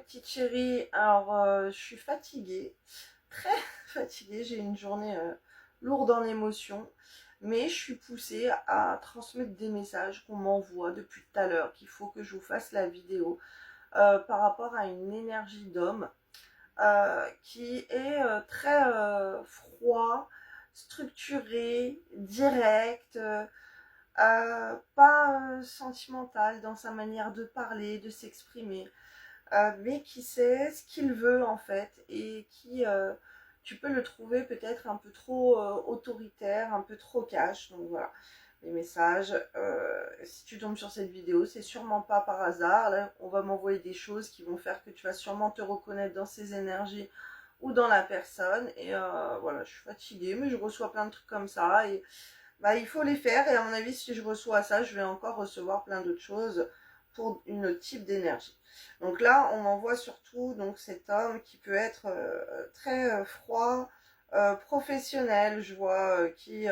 petites chéries. Alors, je suis fatiguée, très fatiguée. J'ai une journée lourde en émotions, mais je suis poussée à transmettre des messages qu'on m'envoie depuis tout à l'heure, qu'il faut que je vous fasse la vidéo par rapport à une énergie d'homme qui est très froid, structuré, direct. Pas sentimental dans sa manière de parler, de s'exprimer, mais qui sait ce qu'il veut en fait et qui, tu peux le trouver peut-être un peu trop autoritaire, un peu trop cash. Donc voilà, les messages, si tu tombes sur cette vidéo, c'est sûrement pas par hasard. Là, on va m'envoyer des choses qui vont faire que tu vas sûrement te reconnaître dans ces énergies ou dans la personne. Et voilà, je suis fatiguée, mais je reçois plein de trucs comme ça. Et bah, il faut les faire et à mon avis, si je reçois ça, je vais encore recevoir plein d'autres choses pour une autre type d'énergie. Donc là, on m'envoie surtout donc cet homme qui peut être très froid, professionnel, je vois, qui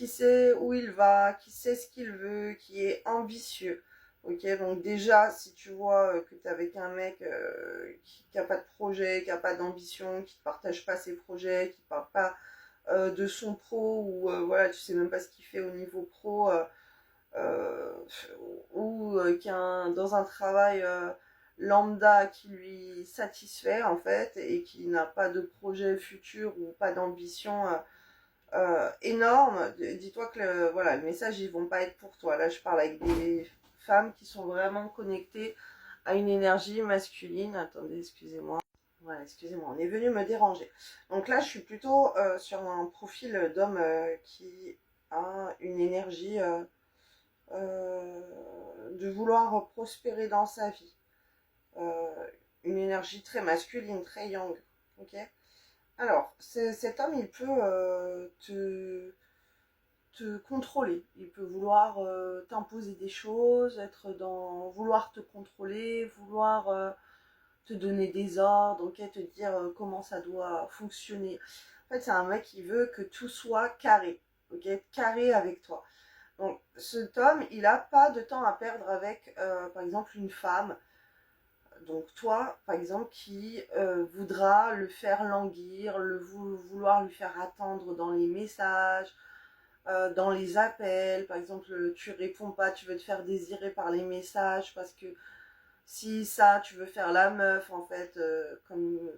sait où il va, qui sait ce qu'il veut, qui est ambitieux. Ok, donc déjà, si tu vois que tu es avec un mec qui n'a pas de projet, qui n'a pas d'ambition, qui ne partage pas ses projets, qui ne parle pas de son pro ou voilà, tu sais même pas ce qu'il fait au niveau pro euh, ou qui est dans un travail lambda qui lui satisfait en fait et qui n'a pas de projet futur ou pas d'ambition énorme. Dis-toi que voilà, le message ils vont pas être pour toi. Là je parle avec des femmes qui sont vraiment connectées à une énergie masculine. Attendez, excusez-moi. Voilà, excusez-moi, on est venu me déranger. Donc là, je suis plutôt sur un profil d'homme qui a une énergie de vouloir prospérer dans sa vie. Une énergie très masculine, très yang. Ok. Alors, cet homme, il peut te contrôler. Il peut vouloir t'imposer des choses, être dans vouloir te contrôler, vouloir te donner des ordres, ok, te dire comment ça doit fonctionner. En fait, c'est un mec qui veut que tout soit carré, ok, carré avec toi. Donc, cet homme, il n'a pas de temps à perdre avec, par exemple, une femme. Donc, toi, par exemple, qui voudra le faire languir, vouloir lui faire attendre dans les messages, dans les appels. Par exemple, tu réponds pas, tu veux te faire désirer par les messages parce que si ça, tu veux faire la meuf, en fait, comme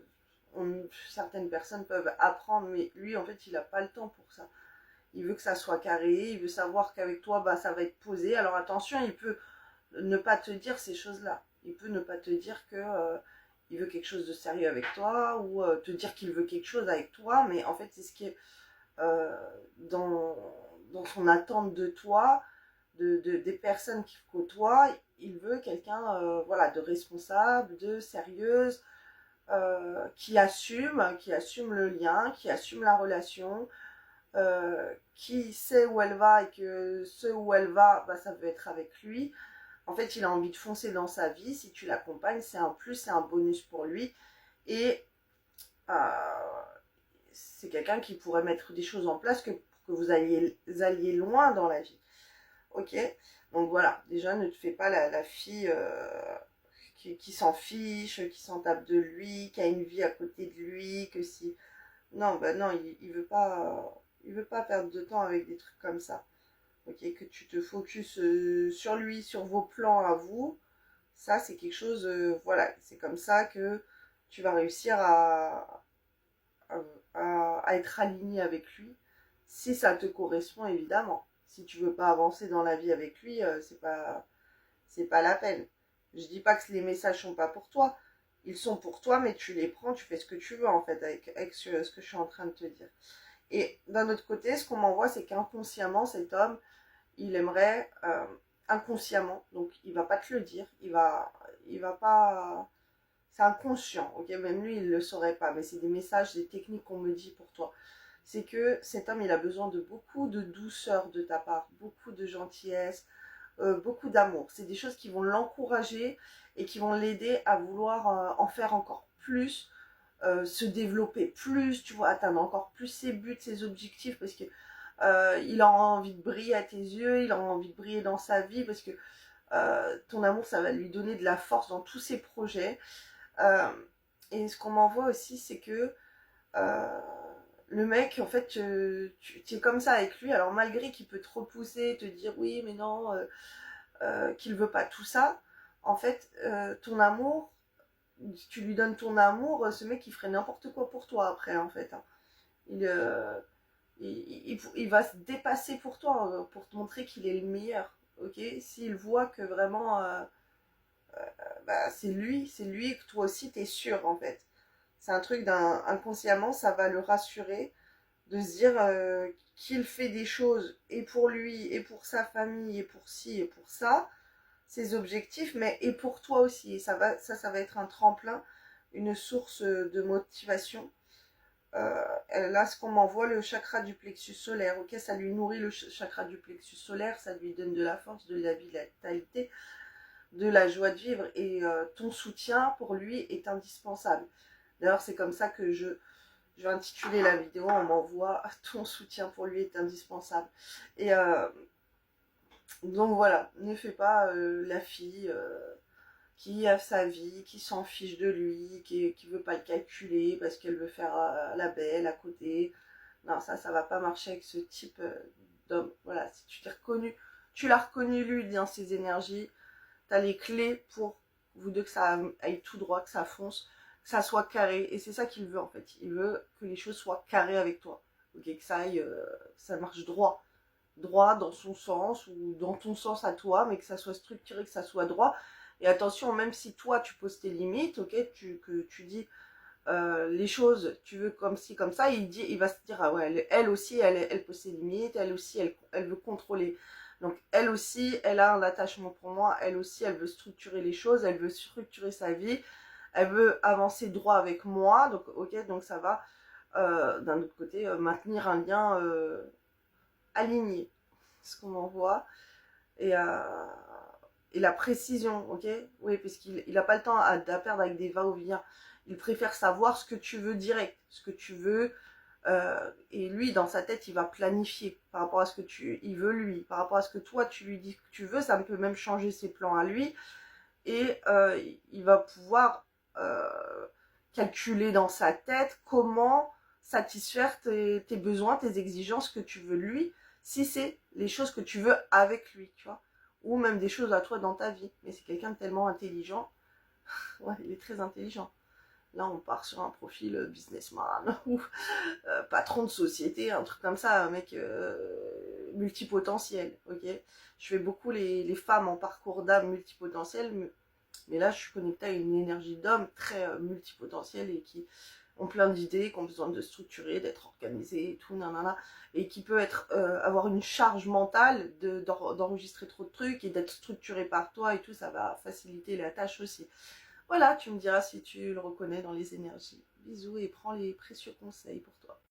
certaines personnes peuvent apprendre, mais lui, en fait, il n'a pas le temps pour ça. Il veut que ça soit carré, il veut savoir qu'avec toi, bah, ça va être posé. Alors attention, il peut ne pas te dire ces choses-là. Il peut ne pas te dire que il veut quelque chose de sérieux avec toi ou te dire qu'il veut quelque chose avec toi, mais en fait, c'est ce qui est euh, dans, dans son attente de toi, des personnes qu'il côtoie. Il veut quelqu'un voilà, de responsable, de sérieuse, qui assume le lien, qui assume la relation, qui sait où elle va et que ce où elle va, bah, ça veut être avec lui. En fait, il a envie de foncer dans sa vie. Si tu l'accompagnes, c'est un plus, c'est un bonus pour lui. Et c'est quelqu'un qui pourrait mettre des choses en place pour que vous alliez loin dans la vie. Ok. Donc voilà, déjà ne te fais pas la fille qui s'en fiche, qui s'en tape de lui, qui a une vie à côté de lui, que si... Non, bah non, il veut pas perdre de temps avec des trucs comme ça. Ok, que tu te focuses sur lui, sur vos plans à vous. Ça, c'est quelque chose, voilà, c'est comme ça que tu vas réussir à être aligné avec lui, si ça te correspond évidemment. Si tu veux pas avancer dans la vie avec lui, c'est pas la peine. Je dis pas que les messages sont pas pour toi, ils sont pour toi, mais tu les prends, tu fais ce que tu veux en fait avec ce que je suis en train de te dire. Et d'un autre côté, ce qu'on m'envoie, c'est qu'inconsciemment, cet homme, il aimerait inconsciemment, donc il va pas te le dire, il va pas, c'est inconscient, ok, même lui il le saurait pas, mais c'est des messages, des techniques qu'on me dit pour toi. C'est que cet homme il a besoin de beaucoup de douceur de ta part, beaucoup de gentillesse, beaucoup d'amour. C'est des choses qui vont l'encourager et qui vont l'aider à vouloir en faire encore plus, se développer plus, tu vois, atteindre encore plus ses buts, ses objectifs, parce que il a envie de briller à tes yeux, il a envie de briller dans sa vie, parce que ton amour, ça va lui donner de la force dans tous ses projets. Euh, et ce qu'on m'envoie aussi, c'est que euh, le mec, en fait, tu es comme ça avec lui, alors malgré qu'il peut te repousser, te dire oui, mais non, qu'il veut pas tout ça, en fait, ton amour, tu lui donnes ton amour, ce mec, il ferait n'importe quoi pour toi après, en fait. Hein. Il, il va se dépasser pour toi, pour te montrer qu'il est le meilleur, ok? S'il voit que vraiment, bah, c'est lui, et que toi aussi, t'es sûr, en fait. C'est un truc inconsciemment, ça va le rassurer de se dire qu'il fait des choses et pour lui, et pour sa famille, et pour ci, et pour ça, ses objectifs, mais et pour toi aussi. Et ça va être un tremplin, une source de motivation. Là, ce qu'on m'envoie, le chakra du plexus solaire, ok, ça lui nourrit le chakra du plexus solaire, ça lui donne de la force, de la vitalité, de la joie de vivre, et ton soutien pour lui est indispensable. D'ailleurs, c'est comme ça que je vais intituler la vidéo, on m'envoie ton soutien pour lui est indispensable. Et donc voilà, ne fais pas la fille qui a sa vie, qui s'en fiche de lui, qui veut pas le calculer parce qu'elle veut faire la belle à côté. Non, ça va pas marcher avec ce type d'homme. Voilà, si tu t'es reconnu, tu l'as reconnu lui dans ses énergies, t'as les clés pour vous deux que ça aille tout droit, que ça fonce, que ça soit carré. Et c'est ça qu'il veut en fait. Il veut que les choses soient carrées avec toi. Ok, que ça aille, ça marche droit. Droit dans son sens ou dans ton sens à toi, mais que ça soit structuré, que ça soit droit. Et attention, même si toi tu poses tes limites, ok, que tu dis les choses, tu veux comme ci, comme ça, il va se dire, ah ouais, elle aussi, elle pose ses limites, elle aussi, elle veut contrôler. Donc, elle aussi, elle a un attachement pour moi, elle aussi, elle veut structurer les choses, elle veut structurer sa vie, elle veut avancer droit avec moi, donc, ok, donc ça va, d'un autre côté, maintenir un lien aligné, ce qu'on envoie, et, et la précision, ok, oui, parce qu'il n'a pas le temps à perdre avec des va-et-vient. Il préfère savoir ce que tu veux direct, ce que tu veux. Et lui, dans sa tête, il va planifier par rapport à ce que il veut lui, par rapport à ce que toi tu lui dis que tu veux. Ça peut même changer ses plans à lui. Et il va pouvoir calculer dans sa tête comment satisfaire tes besoins, tes exigences que tu veux lui, si c'est les choses que tu veux avec lui, tu vois. Ou même des choses à toi dans ta vie. Mais c'est quelqu'un de tellement intelligent. Ouais, il est très intelligent. Là, on part sur un profil businessman ou patron de société, un truc comme ça, un mec multipotentiel, ok. Je fais beaucoup les femmes en parcours d'âme multipotentielles, mais là, je suis connectée à une énergie d'homme très multipotentielle et qui ont plein d'idées, qui ont besoin de structurer, d'être organisés et tout, nanana, et qui peut avoir une charge mentale d'enregistrer trop de trucs et d'être structuré par toi et tout, ça va faciliter la tâche aussi. Voilà, tu me diras si tu le reconnais dans les énergies. Bisous et prends les précieux conseils pour toi.